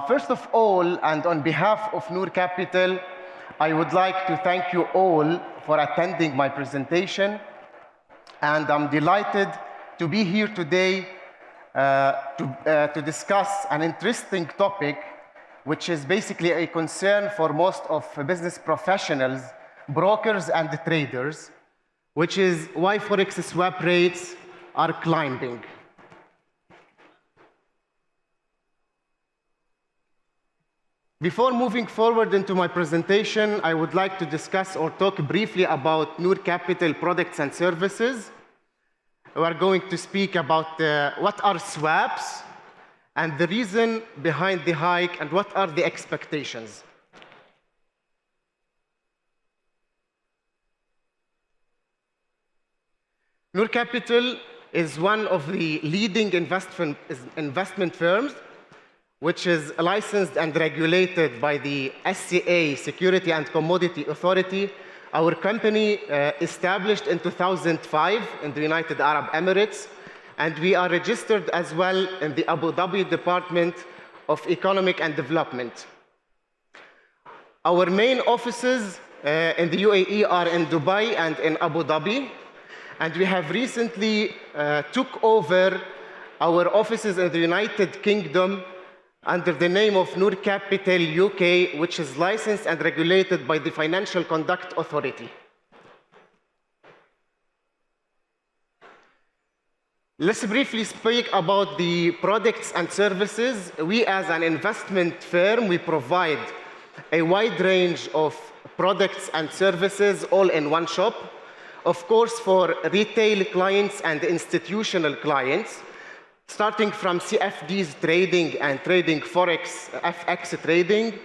First of all, and on behalf of Noor Capital, I would like to thank you all for attending my presentation. And I'm delighted to be here today to discuss an interesting topic, which is basically a concern for most of business professionals, brokers, and traders, which is why Forex swap rates are climbing. Before moving forward into my presentation, I would like to discuss or talk briefly about Noor Capital products and services. We are going to speak about what are swaps and the reason behind the hike and what are the expectations. Noor Capital is one of the leading investment firms which is licensed and regulated by the SCA, Security and Commodity Authority. Our company established in 2005 in the United Arab Emirates, and we are registered as well in the Abu Dhabi Department of Economic and Development. Our main offices in the UAE are in Dubai and in Abu Dhabi, and we have recently took over our offices in the United Kingdom under the name of Noor Capital UK, which is licensed and regulated by the Financial Conduct Authority. Let's briefly speak about the products and services. We, as an investment firm, we provide a wide range of products and services all in one shop. Of course, for retail clients and institutional clients, starting from CFDs trading and trading Forex, FX trading,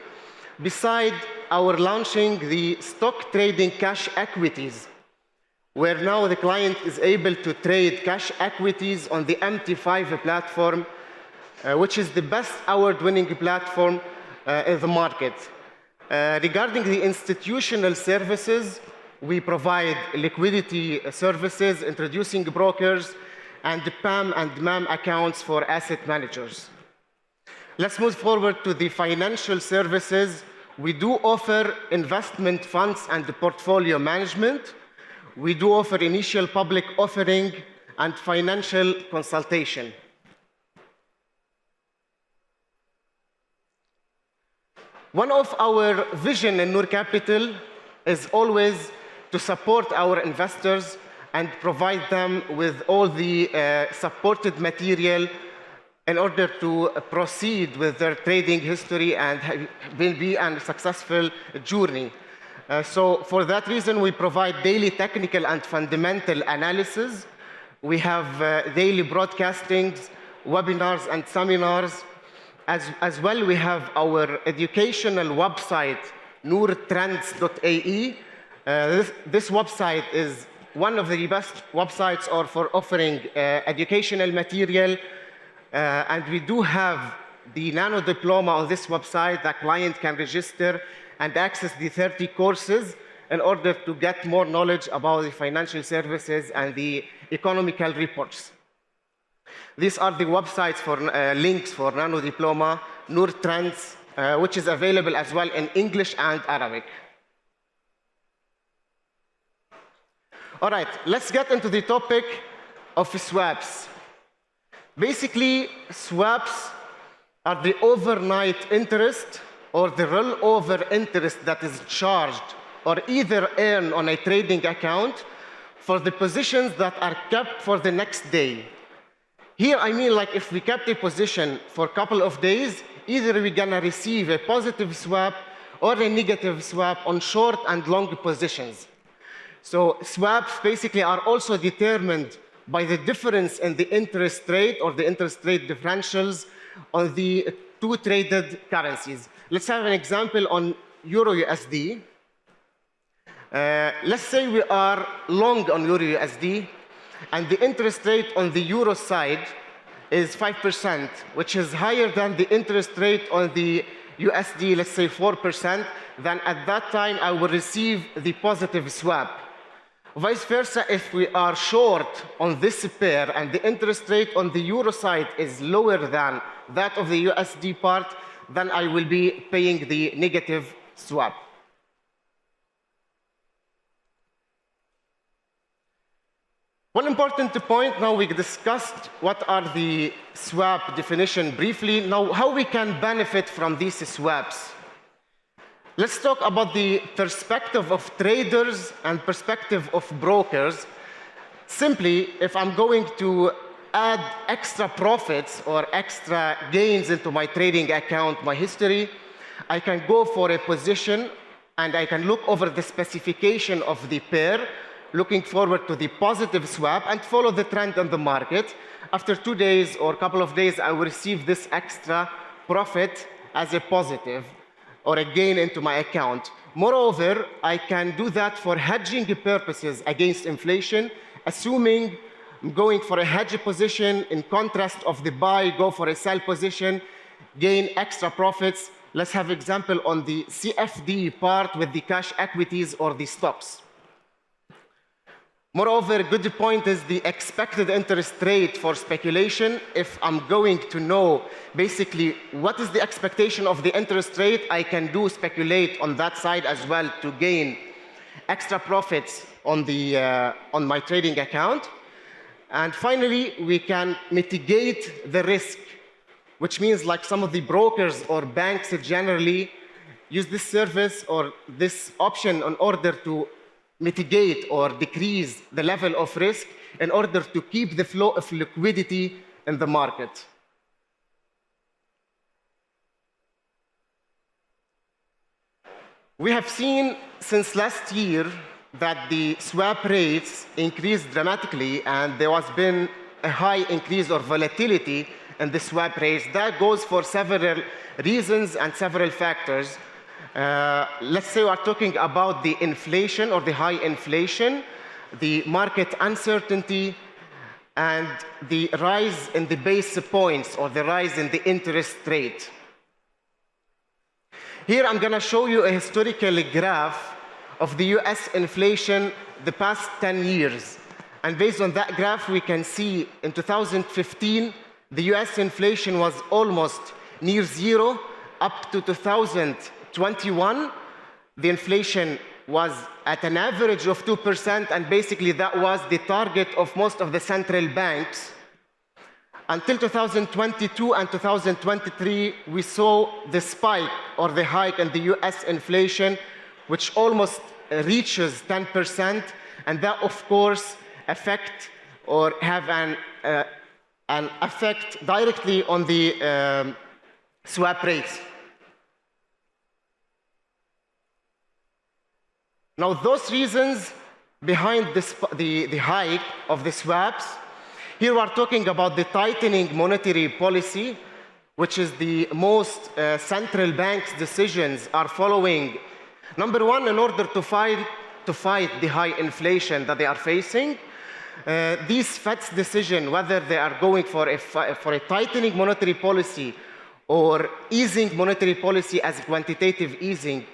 beside our launching the stock trading cash equities, where now the client is able to trade cash equities on the MT5 platform, which is the best award-winning platform in the market. Regarding the institutional services, we provide liquidity services, introducing brokers, and PAM and MAM accounts for asset managers. Let's move forward to the financial services. We do offer investment funds and portfolio management. We do offer initial public offering and financial consultation. One of our vision in Noor Capital is always to support our investors and provide them with all the supported material in order to proceed with their trading history and will be a successful journey. So for that reason, we provide daily technical and fundamental analysis. We have daily broadcastings, webinars, and seminars. As well, we have our educational website, noortrends.ae. This website is one of the best websites for offering educational material. And we do have the Nano Diploma on this website that client can register and access the 30 courses in order to get more knowledge about the financial services and the economical reports. These are the websites for links for Nano Diploma, Noor Trends, which is available as well in English and Arabic. All right, let's get into the topic of swaps. Basically, swaps are the overnight interest or the rollover interest that is charged or either earned on a trading account for the positions that are kept for the next day. Here, I mean, like if we kept a position for a couple of days, either we're gonna receive a positive swap or a negative swap on short and long positions. So swaps basically are also determined by the difference in the interest rate or the interest rate differentials on the two traded currencies. Let's have an example on Euro USD. Let's say we are long on Euro USD, and the interest rate on the Euro side is 5%, which is higher than the interest rate on the USD, let's say 4%, then at that time I will receive the positive swap. Vice versa, if we are short on this pair and the interest rate on the Euro side is lower than that of the USD part, then I will be paying the negative swap. One important point, now we discussed what are the swap definition briefly. Now, how we can benefit from these swaps. Let's talk about the perspective of traders and perspective of brokers. Simply, if I'm going to add extra profits or extra gains into my trading account, my history, I can go for a position and I can look over the specification of the pair, looking forward to the positive swap and follow the trend in the market. After 2 days or a couple of days, I will receive this extra profit as a positive or a gain into my account. Moreover, I can do that for hedging purposes against inflation, assuming I'm going for a hedge position, in contrast of the buy, go for a sell position, gain extra profits. Let's have example on the CFD part with the cash equities or the stocks. Moreover, a good point is the expected interest rate for speculation. If I'm going to know basically what is the expectation of the interest rate, I can do speculate on that side as well to gain extra profits on my trading account. And finally, we can mitigate the risk, which means like some of the brokers or banks generally use this service or this option in order to mitigate or decrease the level of risk in order to keep the flow of liquidity in the market. We have seen since last year that the swap rates increased dramatically and there has been a high increase or volatility in the swap rates. That goes for several reasons and several factors. Let's say we are talking about the inflation or the high inflation, the market uncertainty, and the rise in the base points or the rise in the interest rate. Here I'm going to show you a historical graph of the US inflation the past 10 years. And based on that graph, we can see in 2015, the US inflation was almost near zero. Up to 2021, the inflation was at an average of 2%, and basically that was the target of most of the central banks. Until 2022 and 2023, we saw the spike or the hike in the US inflation, which almost reaches 10%, and that, of course, affect or have an effect directly on the swap rates. Now, those reasons behind this, the hike of the swaps, here we are talking about the tightening monetary policy, which is the most central banks' decisions are following. Number one, in order to fight the high inflation that they are facing, these Fed's decision, whether they are going for a tightening monetary policy or easing monetary policy as quantitative easing,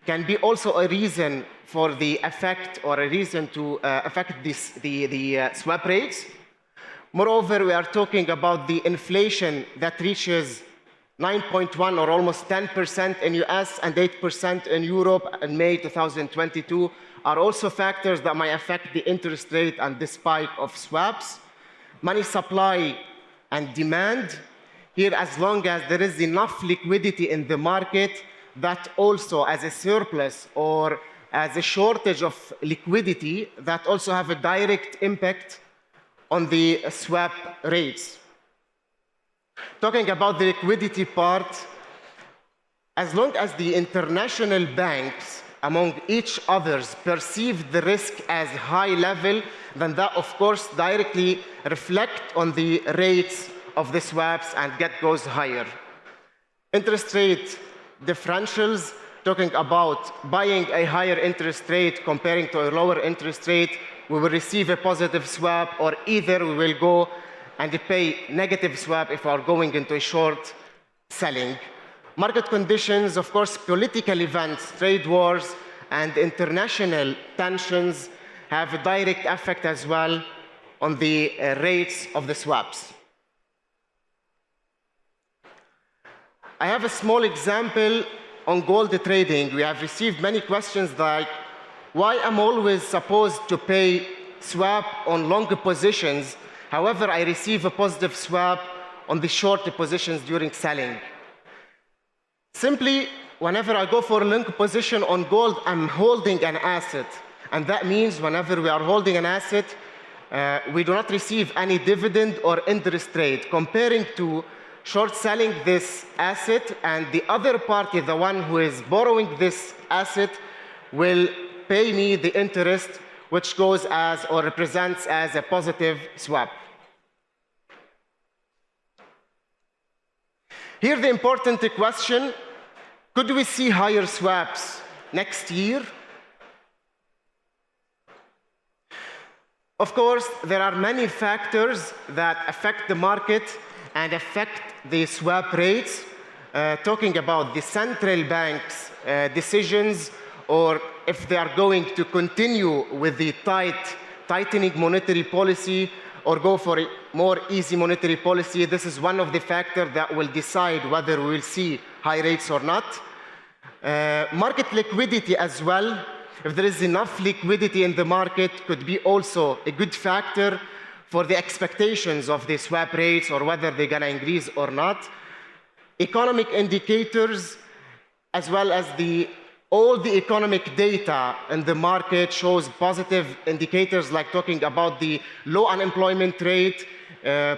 can be also a reason for the effect or a reason to affect the swap rates. Moreover, we are talking about the inflation that reaches 9.1 or almost 10% in US and 8% in Europe in May 2022 are also factors that might affect the interest rate and the spike of swaps. Money supply and demand. Here, as long as there is enough liquidity in the market, that also as a surplus or as a shortage of liquidity, that also have a direct impact on the swap rates. Talking about the liquidity part, as long as the international banks among each others perceive the risk as high level, then that of course directly reflect on the rates of the swaps and goes higher. Interest rate differentials, talking about buying a higher interest rate comparing to a lower interest rate, we will receive a positive swap, or either we will go and pay negative swap if we are going into a short selling. Market conditions, of course, political events, trade wars, and international tensions have a direct effect as well on the rates of the swaps. I have a small example on gold trading. We have received many questions like, why am I always supposed to pay swap on long positions? However, I receive a positive swap on the short positions during selling. Simply, whenever I go for a long position on gold, I'm holding an asset. And that means whenever we are holding an asset, we do not receive any dividend or interest rate. Comparing to short selling this asset, and the other party, the one who is borrowing this asset, will pay me the interest, which goes as or represents as a positive swap. Here the important question, could we see higher swaps next year? Of course, there are many factors that affect the market and affect the swap rates, talking about the central bank's decisions, or if they are going to continue with the tightening monetary policy or go for a more easy monetary policy. This is one of the factors that will decide whether we will see high rates or not. Market liquidity as well. If there is enough liquidity in the market, could be also a good factor for the expectations of the swap rates or whether they're going to increase or not. Economic indicators, as well as all the economic data in the market shows positive indicators, like talking about the low unemployment rate,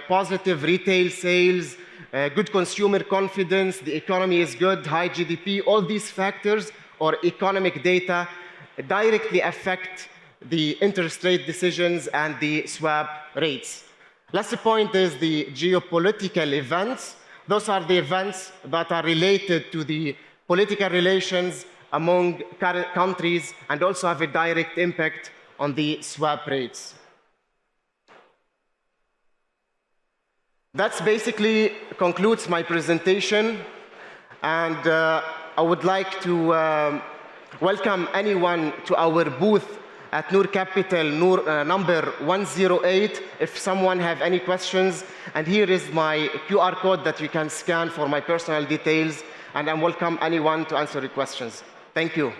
positive retail sales, good consumer confidence, the economy is good, high GDP. All these factors or economic data directly affect the interest rate decisions and the swap rates. Last point is the geopolitical events. Those are the events that are related to the political relations among countries and also have a direct impact on the swap rates. That basically concludes my presentation, and I would like to welcome anyone to our booth at Noor Capital, number 108, if someone have any questions. And here is my QR code that you can scan for my personal details, and I welcome anyone to answer your questions. Thank you.